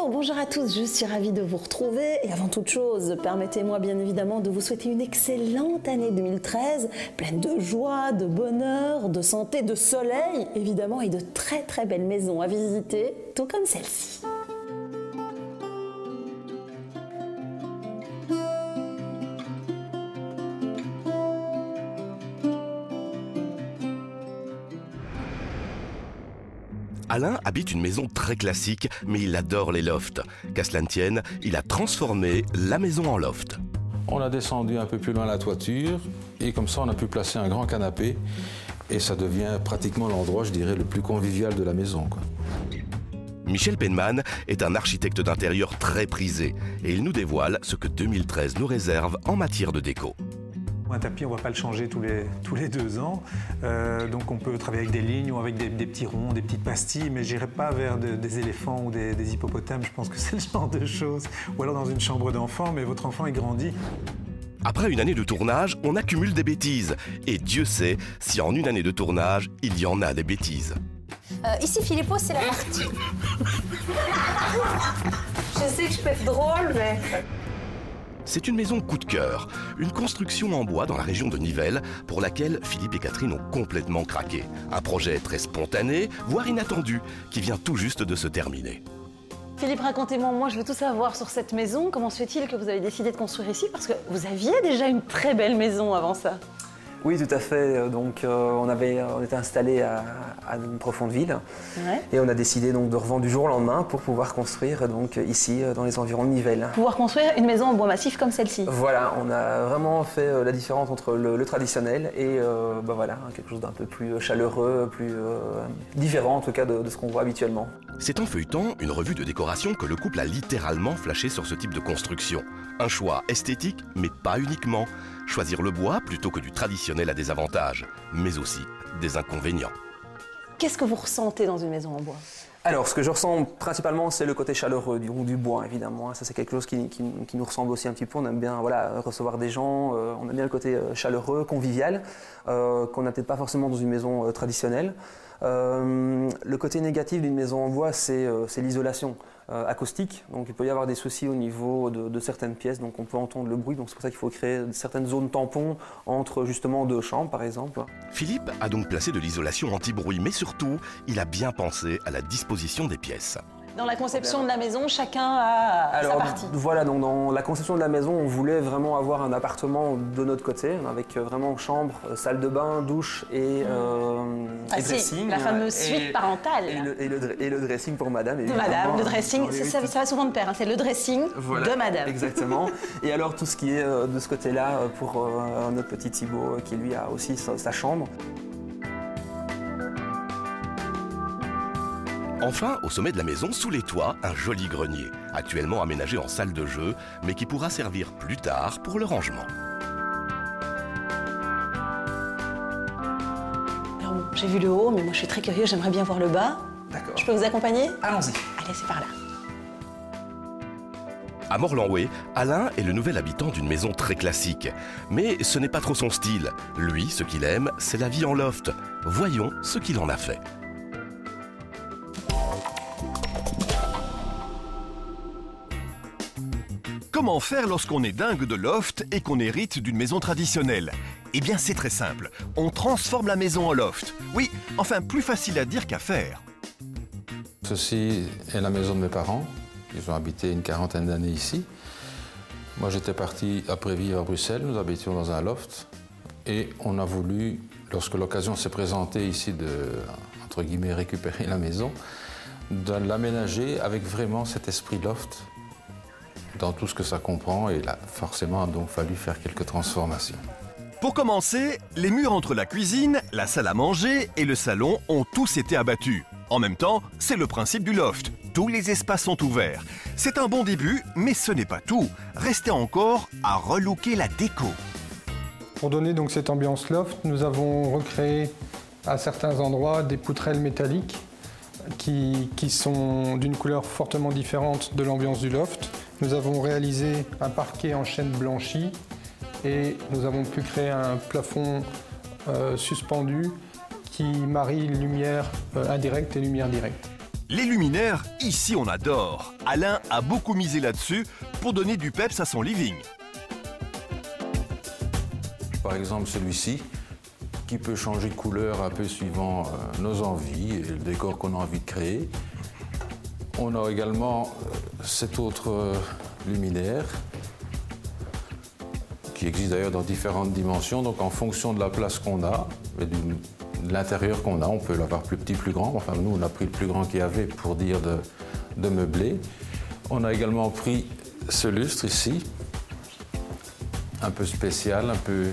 Bonjour à tous, je suis ravie de vous retrouver et avant toute chose, permettez-moi bien évidemment de vous souhaiter une excellente année 2013, pleine de joie, de bonheur, de santé, de soleil évidemment et de très très belles maisons à visiter, tout comme celle-ci. Alain habite une maison très classique, mais il adore les lofts. Qu'à cela ne tienne, il a transformé la maison en loft. On a descendu un peu plus loin la toiture et comme ça on a pu placer un grand canapé et ça devient pratiquement l'endroit, je dirais, le plus convivial de la maison, quoi. Michel Penman est un architecte d'intérieur très prisé et il nous dévoile ce que 2013 nous réserve en matière de déco. Un tapis, on ne va pas le changer tous les 2 ans, donc on peut travailler avec des lignes ou avec des petits ronds, des petites pastilles, mais je n'irai pas vers des éléphants ou des hippopotames, je pense que c'est le genre de choses. Ou alors dans une chambre d'enfant, mais votre enfant est grandi. Après une année de tournage, on accumule des bêtises. Et Dieu sait si en une année de tournage, il y en a des bêtises. Ici, Philippot, c'est la partie. Je sais que je peux être drôle, mais... C'est une maison coup de cœur, une construction en bois dans la région de Nivelles pour laquelle Philippe et Catherine ont complètement craqué. Un projet très spontané, voire inattendu, qui vient tout juste de se terminer. Philippe, racontez-moi, moi je veux tout savoir sur cette maison. Comment se fait-il que vous avez décidé de construire ici? Parce que vous aviez déjà une très belle maison avant ça. Oui, tout à fait. Donc, on était installé à une profonde ville, ouais. Et on a décidé donc de revendre du jour au lendemain pour pouvoir construire donc ici dans les environs de Nivelles. Pouvoir construire une maison en bois massif comme celle-ci. Voilà, on a vraiment fait la différence entre le traditionnel et voilà, quelque chose d'un peu plus chaleureux, plus différent en tout cas de ce qu'on voit habituellement. C'est en feuilletant une revue de décoration que le couple a littéralement flashé sur ce type de construction. Un choix esthétique, mais pas uniquement. Choisir le bois plutôt que du traditionnel a des avantages, mais aussi des inconvénients. Qu'est-ce que vous ressentez dans une maison en bois? Alors, ce que je ressens principalement, c'est le côté chaleureux du bois, évidemment. Ça, c'est quelque chose qui nous ressemble aussi un petit peu. On aime bien recevoir des gens, on aime bien le côté chaleureux, convivial, qu'on n'a peut-être pas forcément dans une maison traditionnelle. Le côté négatif d'une maison en bois, c'est l'isolation acoustique. Donc il peut y avoir des soucis au niveau de certaines pièces, donc on peut entendre le bruit. Donc c'est pour ça qu'il faut créer certaines zones tampons entre justement 2 chambres, par exemple. Philippe a donc placé de l'isolation anti-bruit, mais surtout, il a bien pensé à la disposition des pièces. Dans la conception de la maison, chacun a sa partie. Voilà, donc dans la conception de la maison, on voulait vraiment avoir un appartement de notre côté, avec vraiment chambre, salle de bain, douche et dressing. La fameuse suite parentale. Et le dressing pour madame. De madame, le dressing, ça va souvent de pair, hein, c'est le dressing de madame. Exactement. Et alors tout ce qui est de ce côté-là pour notre petit Thibaut, qui lui a aussi sa chambre. Enfin, au sommet de la maison, sous les toits, un joli grenier, actuellement aménagé en salle de jeu, mais qui pourra servir plus tard pour le rangement. Alors, j'ai vu le haut, mais moi je suis très curieuse, j'aimerais bien voir le bas. D'accord. Je peux vous accompagner? Allons-y. Allez, c'est par là. À Morlanoué, Alain est le nouvel habitant d'une maison très classique. Mais ce n'est pas trop son style. Lui, ce qu'il aime, c'est la vie en loft. Voyons ce qu'il en a fait. Comment faire lorsqu'on est dingue de loft et qu'on hérite d'une maison traditionnelle? Eh bien, c'est très simple. On transforme la maison en loft. Oui, enfin, plus facile à dire qu'à faire. Ceci est la maison de mes parents. Ils ont habité une 40aine d'années ici. Moi, j'étais parti après vivre à Bruxelles. Nous habitions dans un loft. Et on a voulu, lorsque l'occasion s'est présentée ici de, entre guillemets, récupérer la maison, de l'aménager avec vraiment cet esprit loft dans tout ce que ça comprend. Et là, forcément, il a donc fallu faire quelques transformations. Pour commencer, les murs entre la cuisine, la salle à manger et le salon ont tous été abattus. En même temps, c'est le principe du loft. Tous les espaces sont ouverts. C'est un bon début, mais ce n'est pas tout. Restait encore à relooker la déco. Pour donner donc cette ambiance loft, nous avons recréé à certains endroits des poutrelles métalliques qui sont d'une couleur fortement différente de l'ambiance du loft. Nous avons réalisé un parquet en chêne blanchi et nous avons pu créer un plafond suspendu qui marie lumière indirecte et lumière directe. Les luminaires, ici on adore. Alain a beaucoup misé là-dessus pour donner du peps à son living. Par exemple celui-ci, qui peut changer de couleur un peu suivant nos envies et le décor qu'on a envie de créer. On a également cet autre luminaire, qui existe d'ailleurs dans différentes dimensions, donc en fonction de la place qu'on a, et de l'intérieur qu'on a, on peut l'avoir plus petit, plus grand. Enfin, nous, on a pris le plus grand qu'il y avait pour dire de meubler. On a également pris ce lustre ici, un peu spécial, un peu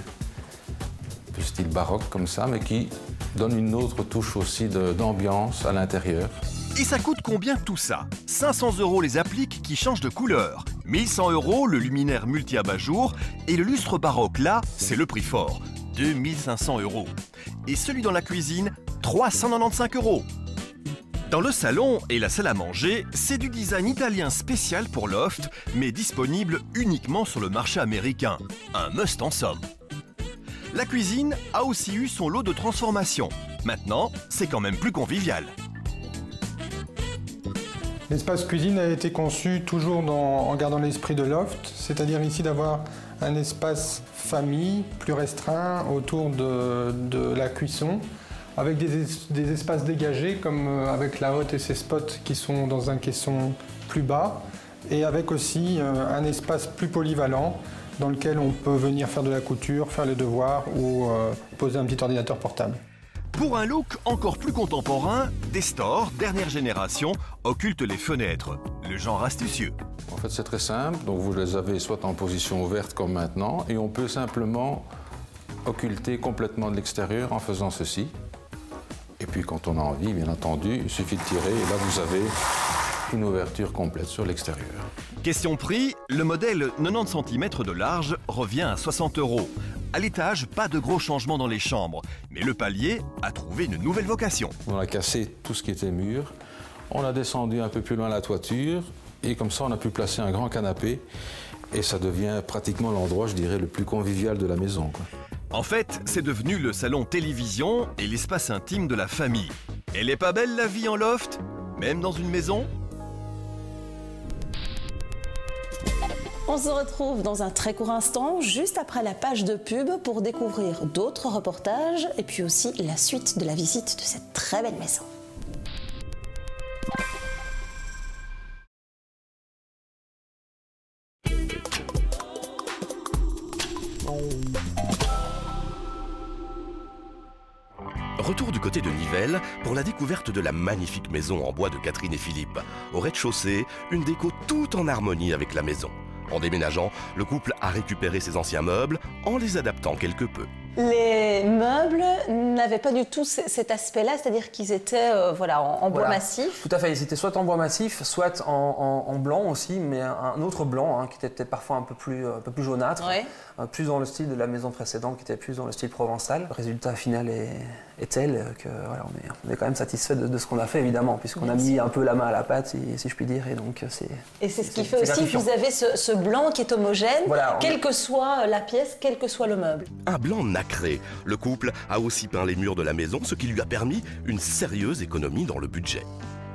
style baroque comme ça, mais qui donne une autre touche aussi d'ambiance à l'intérieur. Et ça coûte combien tout ça? 500 € les appliques qui changent de couleur, 1100 € le luminaire multi-abat-jour et le lustre baroque là, c'est le prix fort, 2500 €. Et celui dans la cuisine, 395 €. Dans le salon et la salle à manger, c'est du design italien spécial pour loft, mais disponible uniquement sur le marché américain. Un must en somme. La cuisine a aussi eu son lot de transformations. Maintenant, c'est quand même plus convivial. L'espace cuisine a été conçu toujours en gardant l'esprit de loft, c'est-à-dire ici d'avoir un espace famille plus restreint autour de la cuisson, avec des espaces dégagés comme avec la hotte et ses spots qui sont dans un caisson plus bas, et avec aussi un espace plus polyvalent dans lequel on peut venir faire de la couture, faire les devoirs ou poser un petit ordinateur portable. Pour un look encore plus contemporain, des stores dernière génération occultent les fenêtres. Le genre astucieux. En fait, c'est très simple. Donc, vous les avez soit en position ouverte comme maintenant, et on peut simplement occulter complètement de l'extérieur en faisant ceci. Et puis, quand on a envie, bien entendu, il suffit de tirer, et là, vous avez une ouverture complète sur l'extérieur. Question prix, le modèle 90 cm de large revient à 60 €. À l'étage, pas de gros changements dans les chambres, mais le palier a trouvé une nouvelle vocation. On a cassé tout ce qui était mur, on a descendu un peu plus loin la toiture, et comme ça on a pu placer un grand canapé, et ça devient pratiquement l'endroit, je dirais, le plus convivial de la maison, quoi. En fait, c'est devenu le salon télévision et l'espace intime de la famille. Elle est pas belle la vie en loft, même dans une maison? On se retrouve dans un très court instant, juste après la page de pub, pour découvrir d'autres reportages et puis aussi la suite de la visite de cette très belle maison. Retour du côté de Nivelles pour la découverte de la magnifique maison en bois de Catherine et Philippe. Au rez-de-chaussée, une déco tout en harmonie avec la maison. En déménageant, le couple a récupéré ses anciens meubles en les adaptant quelque peu. Les meubles n'avaient pas du tout cet aspect-là, c'est-à-dire qu'ils étaient en bois massif. Tout à fait, ils étaient soit en bois massif, soit en blanc aussi, mais un autre blanc qui était peut-être parfois un peu plus jaunâtre, ouais. Plus dans le style de la maison précédente, qui était plus dans le style provençal. Le résultat final est tel que voilà, on est quand même satisfait de ce qu'on a fait, évidemment, puisqu'on a mis un peu la main à la pâte, si je puis dire, et donc c'est... Et c'est ce qui fait aussi que vous avez ce blanc qui est homogène, voilà, quelle que soit la pièce, quel que soit le meuble. Un blanc nacré. Le couple a aussi peint les murs de la maison, ce qui lui a permis une sérieuse économie dans le budget.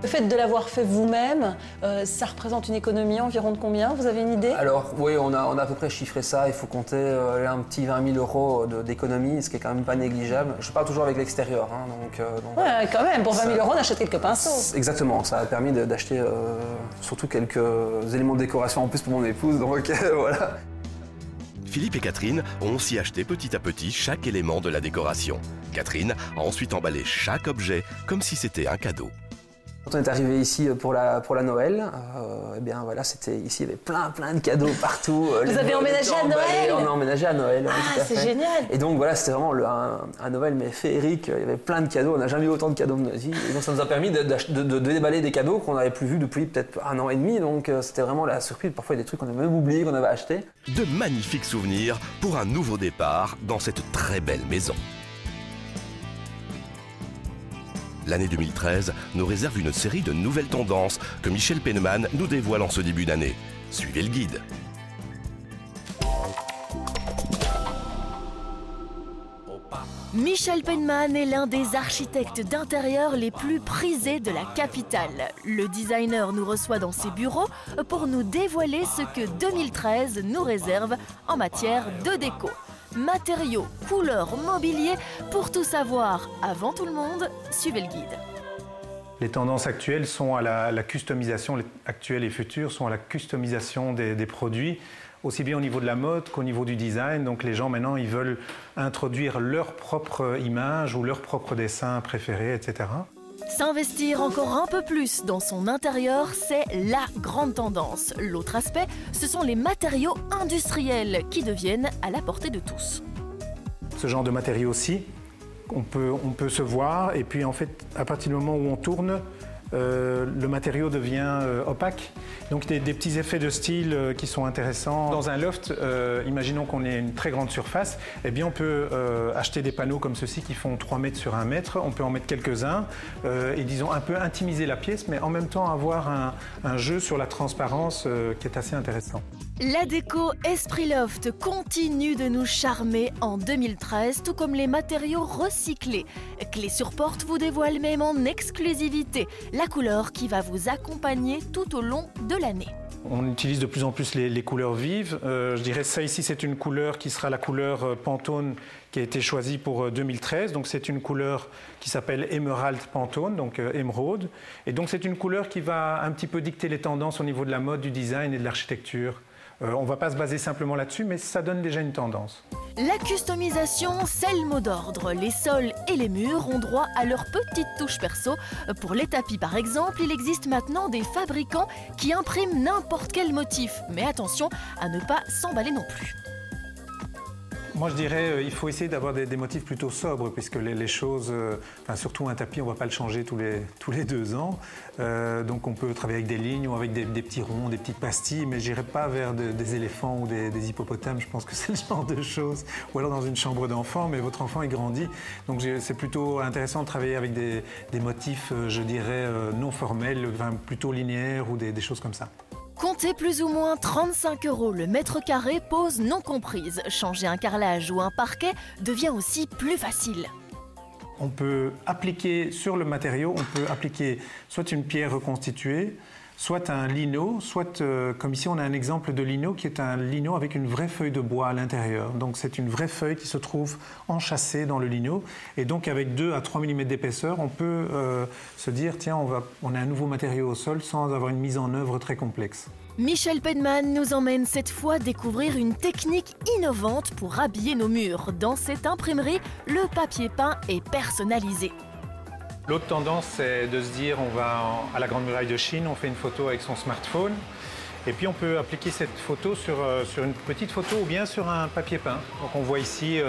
Le fait de l'avoir fait vous-même, ça représente une économie environ de combien? Vous avez une idée? Alors oui, on a à peu près chiffré ça. Il faut compter un petit 20 000 € d'économie, ce qui est quand même pas négligeable. Je parle toujours avec l'extérieur. Ouais, quand même, pour 20 000 €, on achète quelques pinceaux. Exactement, ça a permis d'acheter surtout quelques éléments de décoration en plus pour mon épouse, donc voilà. Philippe et Catherine ont aussi acheté petit à petit chaque élément de la décoration. Catherine a ensuite emballé chaque objet comme si c'était un cadeau. Quand on est arrivé ici pour la Noël, eh bien voilà, c'était ici, il y avait plein de cadeaux partout. Vous avez emménagé à Noël? On a emménagé à Noël. Ah, c'est génial. Et donc voilà, c'était vraiment un Noël mais féerique. Il y avait plein de cadeaux. On n'a jamais eu autant de cadeaux de notre vie. Et donc ça nous a permis de déballer des cadeaux qu'on n'avait plus vus depuis peut-être 1 an et demi. Donc c'était vraiment la surprise. Parfois il y a des trucs qu'on avait même oublié qu'on avait achetés. De magnifiques souvenirs pour un nouveau départ dans cette très belle maison. L'année 2013 nous réserve une série de nouvelles tendances que Michel Penman nous dévoile en ce début d'année. Suivez le guide. Michel Penman est l'un des architectes d'intérieur les plus prisés de la capitale. Le designer nous reçoit dans ses bureaux pour nous dévoiler ce que 2013 nous réserve en matière de déco. Matériaux, couleurs, mobilier, pour tout savoir avant tout le monde, suivez le guide. Les tendances actuelles sont à la customisation, actuelles et futures sont à la customisation des produits, aussi bien au niveau de la mode qu'au niveau du design. Donc les gens maintenant, ils veulent introduire leur propre image ou leur propre dessin préféré, etc. S'investir encore un peu plus dans son intérieur, c'est la grande tendance. L'autre aspect, ce sont les matériaux industriels qui deviennent à la portée de tous. Ce genre de matériaux aussi, on peut se voir et puis en fait, à partir du moment où on tourne, le matériau devient opaque. Donc des petits effets de style qui sont intéressants. Dans un loft, imaginons qu'on ait une très grande surface, eh bien on peut acheter des panneaux comme ceci qui font 3 mètres sur 1 mètre. On peut en mettre quelques-uns et disons un peu intimiser la pièce, mais en même temps avoir un jeu sur la transparence qui est assez intéressant. La déco Esprit Loft continue de nous charmer en 2013, tout comme les matériaux recyclés. Clé sur porte vous dévoile même en exclusivité la couleur qui va vous accompagner tout au long de l'année. On utilise de plus en plus les couleurs vives. Je dirais ça ici, c'est une couleur qui sera la couleur Pantone qui a été choisie pour 2013. Donc c'est une couleur qui s'appelle Emerald Pantone, donc émeraude. Et donc c'est une couleur qui va un petit peu dicter les tendances au niveau de la mode, du design et de l'architecture. On ne va pas se baser simplement là-dessus, mais ça donne déjà une tendance. La customisation, c'est le mot d'ordre. Les sols et les murs ont droit à leur petite touche perso. Pour les tapis par exemple, il existe maintenant des fabricants qui impriment n'importe quel motif. Mais attention à ne pas s'emballer non plus. Moi je dirais il faut essayer d'avoir des motifs plutôt sobres puisque les choses, surtout un tapis, on ne va pas le changer tous les 2 ans. Donc on peut travailler avec des lignes ou avec des petits ronds, des petites pastilles, mais je n'irai pas vers des éléphants ou des hippopotames. Je pense que c'est le genre de choses. Ou alors dans une chambre d'enfant, mais votre enfant il grandit. Donc c'est plutôt intéressant de travailler avec des motifs, je dirais, non formels, plutôt linéaires ou des choses comme ça. Comptez plus ou moins 35 € le mètre carré, pose non comprise. Changer un carrelage ou un parquet devient aussi plus facile. On peut appliquer sur le matériau, on peut appliquer soit une pierre reconstituée, soit un lino, soit comme ici on a un exemple de lino qui est un lino avec une vraie feuille de bois à l'intérieur. Donc c'est une vraie feuille qui se trouve enchâssée dans le lino et donc avec 2 à 3 mm d'épaisseur on peut se dire tiens on a un nouveau matériau au sol sans avoir une mise en œuvre très complexe. Michel Penman nous emmène cette fois découvrir une technique innovante pour habiller nos murs. Dans cette imprimerie, le papier peint est personnalisé. L'autre tendance, c'est de se dire on va à la Grande Muraille de Chine, on fait une photo avec son smartphone et puis on peut appliquer cette photo sur une petite photo ou bien sur un papier peint. Donc on voit ici,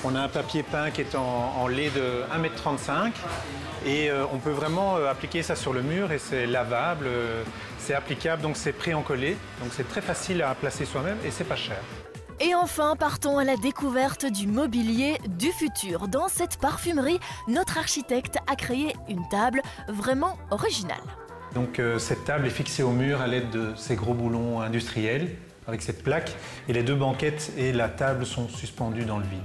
on a un papier peint qui est en lait de 1,35 m et on peut vraiment appliquer ça sur le mur et c'est lavable, c'est applicable, donc c'est pré-encollé, donc c'est très facile à placer soi-même et c'est pas cher. Et enfin, partons à la découverte du mobilier du futur. Dans cette parfumerie, notre architecte a créé une table vraiment originale. Donc cette table est fixée au mur à l'aide de ces gros boulons industriels avec cette plaque et les 2 banquettes et la table sont suspendues dans le vide.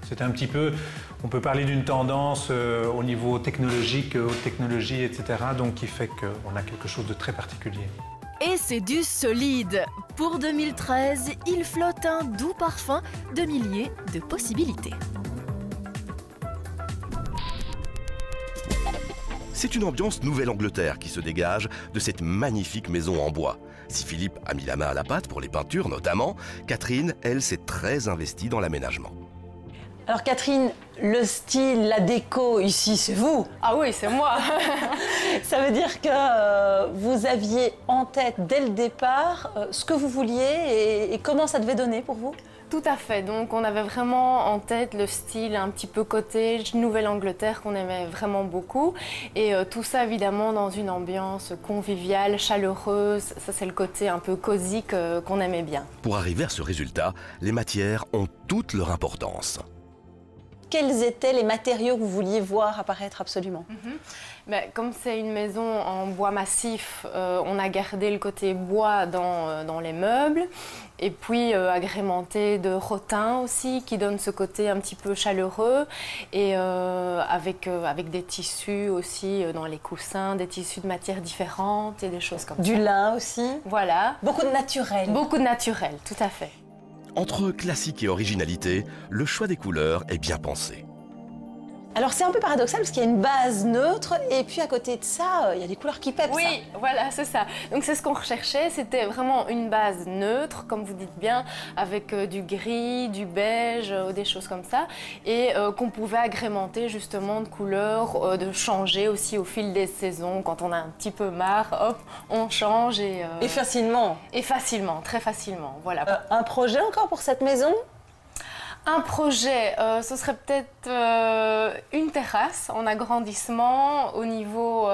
C'est un petit peu, on peut parler d'une tendance au niveau technologique, haute technologie, etc. Donc qui fait qu'on a quelque chose de très particulier. Et c'est du solide. Pour 2013, il flotte un doux parfum de milliers de possibilités. C'est une ambiance Nouvelle-Angleterre qui se dégage de cette magnifique maison en bois. Si Philippe a mis la main à la pâte pour les peintures notamment, Catherine, elle, s'est très investie dans l'aménagement. Alors Catherine, le style, la déco ici, c'est vous. Ah oui, c'est moi. Ça veut dire que vous aviez en tête dès le départ ce que vous vouliez et comment ça devait donner pour vous? Tout à fait. Donc on avait vraiment en tête le style un petit peu cottage, Nouvelle-Angleterre qu'on aimait vraiment beaucoup. Et tout ça évidemment dans une ambiance conviviale, chaleureuse. Ça c'est le côté un peu cosy qu'on aimait bien. Pour arriver à ce résultat, les matières ont toute leur importance. quels étaient les matériaux que vous vouliez voir apparaître absolument? Comme c'est une maison en bois massif, on a gardé le côté bois dans les meubles et puis agrémenté de rotin aussi qui donne ce côté un petit peu chaleureux et avec des tissus aussi dans les coussins, des tissus de matières différentes et des choses comme ça. Du lin aussi? Voilà. Beaucoup de naturel. Beaucoup de naturel, tout à fait. Entre classique et originalité, le choix des couleurs est bien pensé. Alors c'est un peu paradoxal parce qu'il y a une base neutre et puis à côté de ça, il y a des couleurs qui pèpent. Oui, voilà, c'est ça. Donc c'est ce qu'on recherchait, c'était vraiment une base neutre, comme vous dites bien, avec du gris, du beige, des choses comme ça, et qu'on pouvait agrémenter justement de couleurs, de changer aussi au fil des saisons. Quand on a un petit peu marre, hop, on change et facilement. Et facilement, très facilement, voilà. Un projet encore pour cette maison? Un projet, ce serait peut-être une terrasse en agrandissement au niveau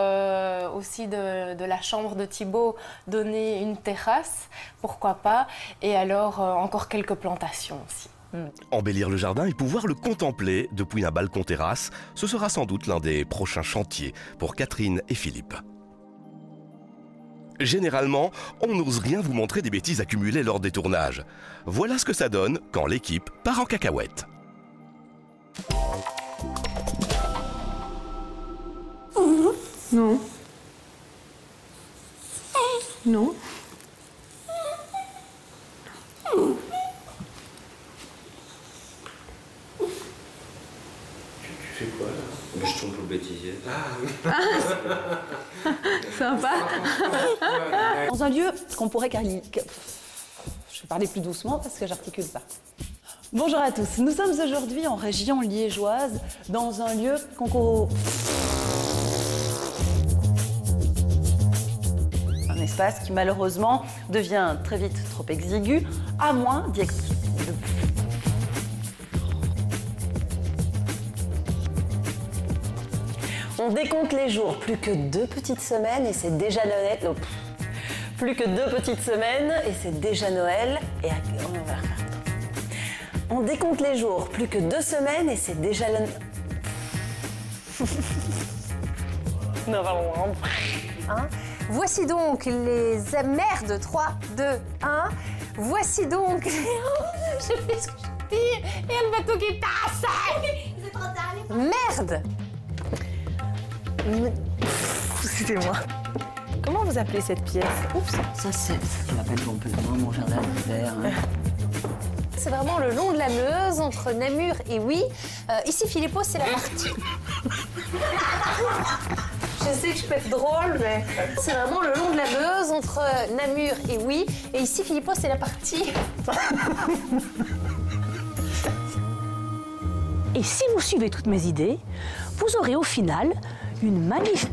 aussi de la chambre de Thibaut, donner une terrasse, pourquoi pas, et alors encore quelques plantations aussi. Embellir le jardin et pouvoir le contempler depuis un balcon terrasse, ce sera sans doute l'un des prochains chantiers pour Catherine et Philippe. Généralement, on n'ose rien vous montrer des bêtises accumulées lors des tournages. Voilà ce que ça donne quand l'équipe part en cacahuète. Non. Non. Tu fais quoi là? Je tourne pour le bêtisier. Sympa. Dans un lieu qu'on pourrait qualifier... Je vais parler plus doucement parce que j'articule pas. Bonjour à tous, nous sommes aujourd'hui en région liégeoise dans un lieu qu'on... Un espace qui malheureusement devient très vite trop exigu, à moins d'y... On décompte les jours, plus que 2 petites semaines et c'est déjà Noël. Oh, plus que 2 petites semaines et c'est déjà Noël. Et on va refaire. On décompte les jours, plus que 2 semaines et c'est déjà le... Non, vraiment. Hein? Voici donc les merdes. 3, 2, 1. Voici donc... Je fais ce que je dis et elle va tout quitter. C'est trop tard. Merde. C'était moi. Comment vous appelez cette pièce? Oups, ça c'est ce qu'on appelle complètement mon jardin d'hiver. C'est vraiment le long de la Meuse, entre Namur et Huy. Ici, Philippos, c'est la partie... Je sais que je peux être drôle, mais c'est vraiment le long de la Meuse, entre Namur et Huy. Et ici, Philippos, c'est la partie... Et si vous suivez toutes mes idées, vous aurez au final une magnifique...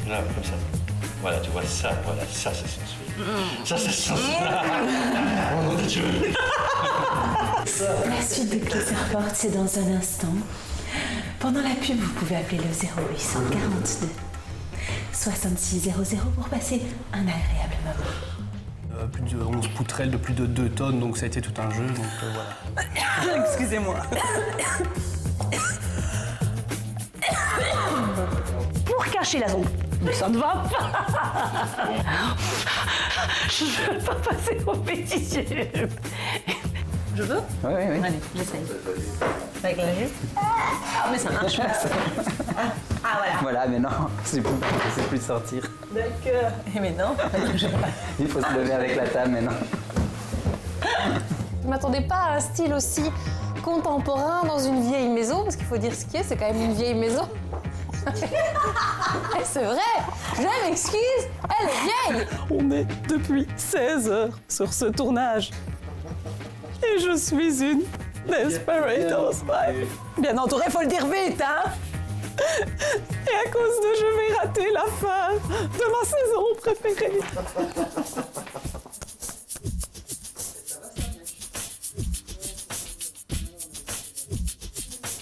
Là, comme ça. Voilà, tu vois ça, voilà, ça c'est sensuel. Ça c'est sensuel. Oh mon Dieu. La suite de Closerport, c'est dans un instant. Pendant la pub, vous pouvez appeler le 0842 66 00 pour passer un agréable moment. Plus de 11 poutrelles de plus de 2 tonnes, donc ça a été tout un jeu, donc voilà. Excusez-moi. Pour cacher la zone, mais ça ne va pas. Je ne veux pas passer au bêtisier. Je veux? Oui. Allez, j'essaye. Avec la jupe? Ah, mais ça marche pas. Ah, voilà. Voilà, mais non, c'est plus de sortir. D'accord. Mais non. Il faut se lever avec la table, mais non. Je ne m'attendais pas à un style aussi contemporain dans une vieille maison, parce qu'il faut dire ce qui est, c'est quand même une vieille maison. C'est vrai, je m'excuse, elle est vieille. On est depuis 16 heures sur ce tournage. Et je suis une desperate housewife. Bien entourée, faut le dire vite, hein. Et à cause de je vais rater la fin de ma saison préférée.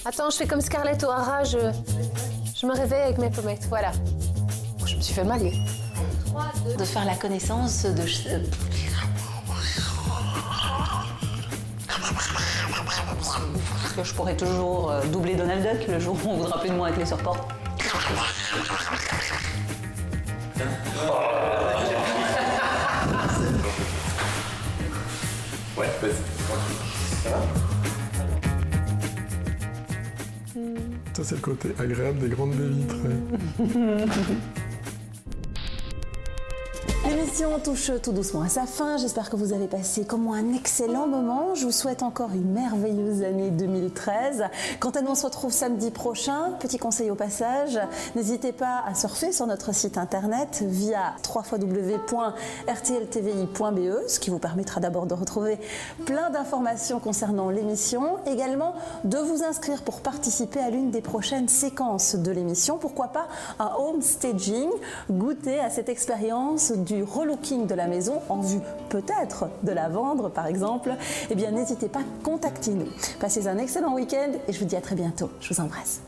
Attends, je fais comme Scarlett O'Hara, je me réveille avec mes pommettes, voilà. Je me suis fait mal. de faire la connaissance de... Parce que je pourrais toujours doubler Donald Duck le jour où on voudra plus de moi avec les surports. Ouais, vas-y. Ça va? Ça, c'est le côté agréable des grandes baies vitrées. L'émission touche tout doucement à sa fin. J'espère que vous avez passé comme moi un excellent moment. Je vous souhaite encore une merveilleuse année 2013. Quant à nous, on se retrouve samedi prochain. Petit conseil au passage, n'hésitez pas à surfer sur notre site internet via www.rtltvi.be, ce qui vous permettra d'abord de retrouver plein d'informations concernant l'émission. Également, de vous inscrire pour participer à l'une des prochaines séquences de l'émission. Pourquoi pas un home staging, goûter à cette expérience du relooking de la maison en vue peut-être de la vendre par exemple. Eh bien n'hésitez pas, contactez-nous. Passez un excellent week-end et je vous dis à très bientôt. Je vous embrasse.